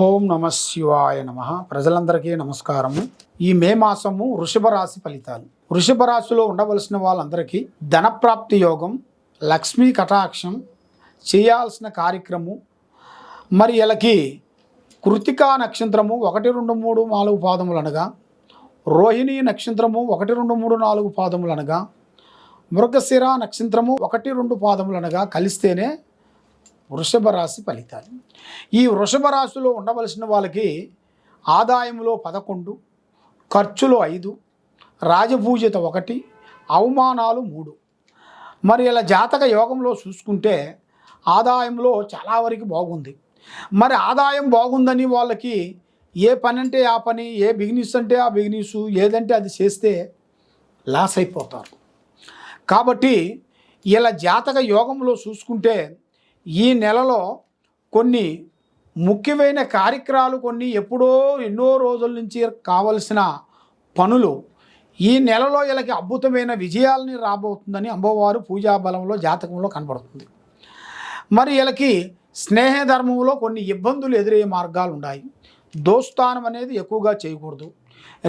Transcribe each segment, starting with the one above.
ఓం నమ శివాయ నమ. ప్రజలందరికీ నమస్కారము. ఈ మే మాసము వృషభ రాశి ఫలితాలు. వృషభ రాశిలో ఉండవలసిన వాళ్ళందరికీ ధనప్రాప్తి యోగం, లక్ష్మీ కటాక్షం, చేయాల్సిన కార్యక్రమం. మరి వీళ్ళకి కృతికా నక్షత్రము 1, 2, 3, 4 పాదములు అనగా, రోహిణి నక్షత్రము 1, 2, 3, 4 పాదములు అనగా, మృగశిర నక్షత్రము 1, 2 పాదములు అనగా కలిస్తేనే వృషభ రాశి ఫలితాలు. ఈ వృషభ రాశిలో ఉండవలసిన వాళ్ళకి ఆదాయంలో 11, ఖర్చులు 5, రాజపూజిత 1, అవమానాలు 3. మరి ఇలా జాతక యోగంలో చూసుకుంటే ఆదాయంలో చాలా వరకు బాగుంది. మరి ఆదాయం బాగుందని వాళ్ళకి ఏ పని అంటే ఆ పని, ఏ బిజినెస్ అంటే ఆ బిజినెస్, ఏదంటే అది చేస్తే లాస్ అయిపోతారు. కాబట్టి ఇలా జాతక యోగంలో చూసుకుంటే ఈ నెలలో కొన్ని ముఖ్యమైన కార్యక్రమాలు, కొన్ని ఎప్పుడో ఎన్నో రోజుల నుంచి కావలసిన పనులు ఈ నెలలో వీళ్ళకి అద్భుతమైన విజయాలని రాబోతుందని అమ్మవారు పూజాబలంలో జాతకంలో కనబడుతుంది. మరి వీళ్ళకి స్నేహ ధర్మంలో కొన్ని ఇబ్బందులు ఎదురయ్యే మార్గాలు ఉన్నాయి. దోస్తానం అనేది ఎక్కువగా చేయకూడదు.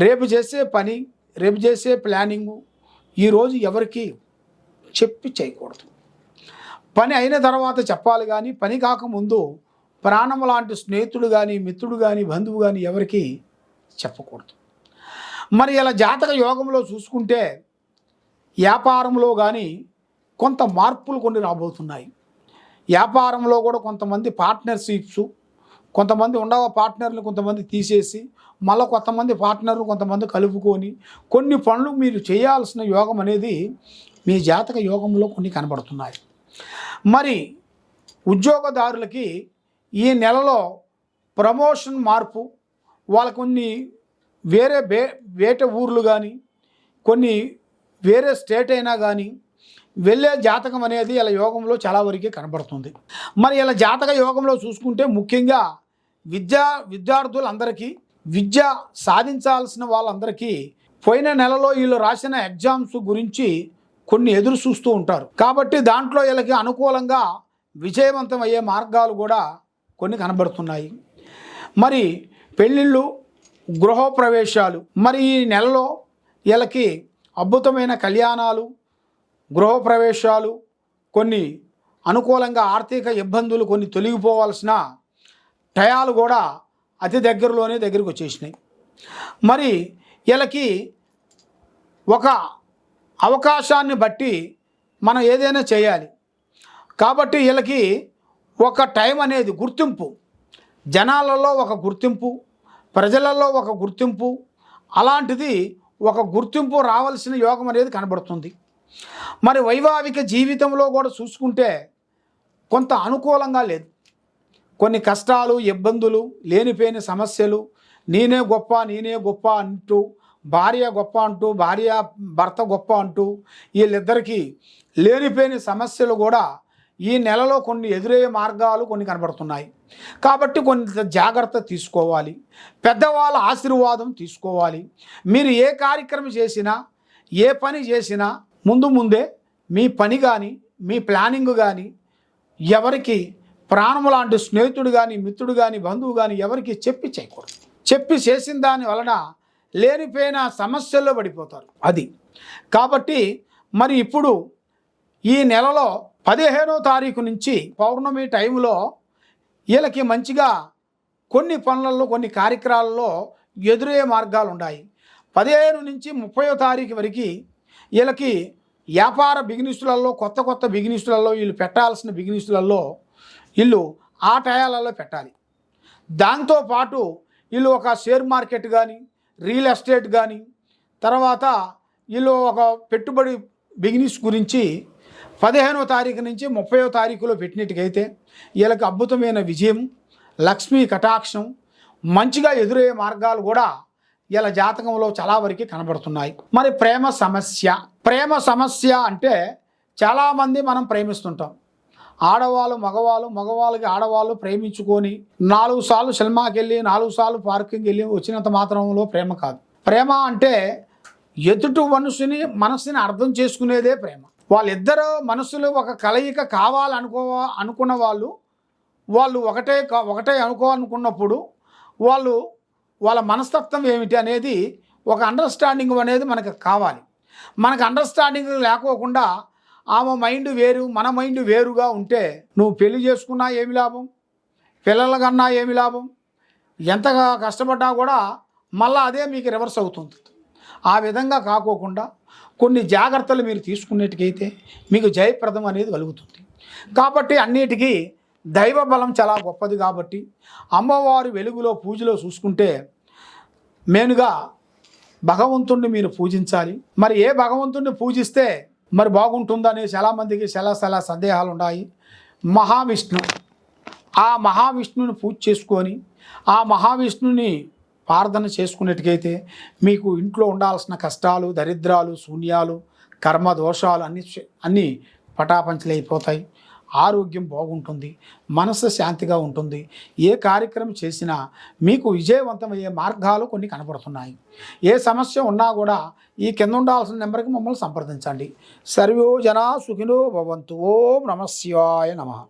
రేపు చేసే పని, రేపు చేసే ప్లానింగు ఈరోజు ఎవరికి చెప్పి చేయకూడదు. పని అయిన తర్వాత చెప్పాలి, కానీ పని కాకముందు ప్రాణం లాంటి స్నేహితుడు కానీ, మిత్రుడు కానీ, బంధువు కానీ ఎవరికి చెప్పకూడదు. మరి ఇలా జాతక యోగంలో చూసుకుంటే వ్యాపారంలో కానీ కొంత మార్పులు కొన్ని రాబోతున్నాయి. వ్యాపారంలో కూడా కొంతమంది పార్ట్నర్షిప్స్, కొంతమంది ఉండవ పార్ట్నర్లు కొంతమంది తీసేసి మళ్ళీ కొంతమంది పార్ట్నర్లు కొంతమంది కలుపుకొని కొన్ని పనులు మీరు చేయాల్సిన యోగం అనేది మీ జాతక యోగంలో కొన్ని కనబడుతున్నాయి. మరి ఉద్యోగదారులకి ఈ నెలలో ప్రమోషన్ మార్పు, వాళ్ళకు కొన్ని వేరే ఊర్లు కానీ, కొన్ని వేరే స్టేట్ అయినా కానీ వెళ్ళే జాతకం అనేది ఇలా యోగంలో చాలా వరకే కనబడుతుంది. మరి ఇలా జాతక యోగంలో చూసుకుంటే ముఖ్యంగా విద్యార్థులందరికీ, విద్య సాధించాల్సిన వాళ్ళందరికీ పోయిన నెలలో వీళ్ళు రాసిన ఎగ్జామ్స్ గురించి కొన్ని ఎదురు చూస్తూ ఉంటారు. కాబట్టి దాంట్లో వీళ్ళకి అనుకూలంగా విజయవంతం అయ్యే మార్గాలు కూడా కొన్ని కనబడుతున్నాయి. మరి పెళ్ళిళ్ళు, గృహప్రవేశాలు, మరి ఈ నెలలో వీళ్ళకి అద్భుతమైన కళ్యాణాలు, గృహప్రవేశాలు, కొన్ని అనుకూలంగా ఆర్థిక ఇబ్బందులు కొన్ని తొలగిపోవాల్సిన టయాలు కూడా అతి దగ్గరకు వచ్చేసినాయి. మరి వీళ్ళకి ఒక అవకాశాన్ని బట్టి మనం ఏదైనా చేయాలి. కాబట్టి వీళ్ళకి ఒక టైం అనేది గుర్తింపు, జనాలలో ఒక గుర్తింపు, ప్రజలలో ఒక గుర్తింపు, అలాంటిది ఒక గుర్తింపు రావాల్సిన యోగం అనేది కనబడుతుంది. మరి వైవాహిక జీవితంలో కూడా చూసుకుంటే కొంత అనుకూలంగా లేదు. కొన్ని కష్టాలు, ఇబ్బందులు, లేనిపోయిన సమస్యలు, నేనే గొప్ప అంటూ, భార్య గొప్ప అంటూ, భర్త గొప్ప అంటూ వీళ్ళిద్దరికీ లేనిపోయిన సమస్యలు కూడా ఈ నెలలో కొన్ని ఎదురయ్యే మార్గాలు కొన్ని కనబడుతున్నాయి. కాబట్టి కొంత జాగ్రత్త తీసుకోవాలి, పెద్దవాళ్ళ ఆశీర్వాదం తీసుకోవాలి. మీరు ఏ కార్యక్రమం చేసినా, ఏ పని చేసినా ముందే మీ పని కానీ, మీ ప్లానింగ్ కానీ ఎవరికి ప్రాణము లాంటి స్నేహితుడు కానీ, మిత్రుడు కానీ, బంధువు కానీ ఎవరికి చెప్పి చేయకూడదు. చెప్పి చేసిన దాని వలన లేనిపోయిన సమస్యల్లో పడిపోతారు. అది కాబట్టి మరి ఇప్పుడు ఈ నెలలో 15వ తారీఖు నుంచి పౌర్ణమి టైంలో వీళ్ళకి మంచిగా కొన్ని పనులలో, కొన్ని కార్యక్రమాలలో ఎదురయ్యే మార్గాలు ఉన్నాయి. 15 నుంచి 30వ తారీఖు వరకు వీళ్ళకి వ్యాపార బిజినెస్లలో, కొత్త బిజినెస్లలో, వీళ్ళు పెట్టాల్సిన బిజినెస్లలో వీళ్ళు ఆ టయాలలో పెట్టాలి. దాంతోపాటు వీళ్ళు ఒక షేర్ మార్కెట్ కానీ, రియల్ ఎస్టేట్ కానీ, తర్వాత వీళ్ళు ఒక పెట్టుబడి బిజినెస్ గురించి 15వ తారీఖు నుంచి 30వ తారీఖులో పెట్టినట్టుకైతే వీళ్ళకి అద్భుతమైన విజయం, లక్ష్మీ కటాక్షం, మంచిగా ఎదురయ్యే మార్గాలు కూడా వీళ్ళ జాతకంలో చాలా వరకు కనబడుతున్నాయి. మరి ప్రేమ సమస్య అంటే చాలామంది మనం ప్రేమిస్తుంటాం. ఆడవాళ్ళు మగవాళ్ళకి ఆడవాళ్ళు ప్రేమించుకొని 4 సార్లు సినిమాకి వెళ్ళి, 4 సార్లు పార్కింగ్కి వెళ్ళి వచ్చినంత మాత్రంలో ప్రేమ కాదు. ప్రేమ అంటే ఎదుటి మనసుని అర్థం చేసుకునేదే ప్రేమ. వాళ్ళిద్దరూ మనసులు ఒక కలయిక అనుకున్న వాళ్ళు వాళ్ళు ఒకటే అనుకోవాలనుకున్నప్పుడు వాళ్ళ మనస్తత్వం ఏమిటి అనేది ఒక అండర్స్టాండింగ్ అనేది మనకు కావాలి. మనకు అండర్స్టాండింగ్ లేకోకుండా ఆమె మైండ్ వేరు మన మైండ్ వేరుగా ఉంటే నువ్వు పెళ్లి చేసుకున్నా ఏమి లాభం, పిల్లల కన్నా ఏమి లాభం, ఎంతగా కష్టపడ్డా కూడా మళ్ళీ అదే మీకు రివర్స్ అవుతుంది. ఆ విధంగా కాకోకుండా కొన్ని జాగ్రత్తలు మీరు తీసుకునేటికైతే మీకు జయప్రదం అనేది కలుగుతుంది. కాబట్టి అన్నిటికీ దైవ బలం చాలా గొప్పది. కాబట్టి అమ్మవారి వెలుగులో పూజలో చూసుకుంటే మెయిన్గా భగవంతుణ్ణి మీరు పూజించాలి. మరి ఏ భగవంతుణ్ణి పూజిస్తే మరి బాగుంటుందని చాలామందికి చాలా సందేహాలు ఉన్నాయి. మహావిష్ణు, ఆ మహావిష్ణుని పూజ చేసుకొని ఆ మహావిష్ణుని ప్రార్థన చేసుకునేట్టుకైతే మీకు ఇంట్లో ఉండాల్సిన కష్టాలు, దరిద్రాలు, శూన్యాలు, కర్మ దోషాలు అన్నీ పటాపంచలైపోతాయి. ఆరోగ్యం బాగుంటుంది, మనసు శాంతిగా ఉంటుంది. ఏ కార్యక్రమం చేసినా మీకు విజయవంతమయ్యే మార్గాలు కొన్ని కనపడుతున్నాయి. ఏ సమస్య ఉన్నా కూడా ఈ కింద ఉండాల్సిన నెంబర్కి మమ్మల్ని సంప్రదించండి. సర్వో జనా సుఖినో భవంతు. ఓం నమః శివాయ నమః.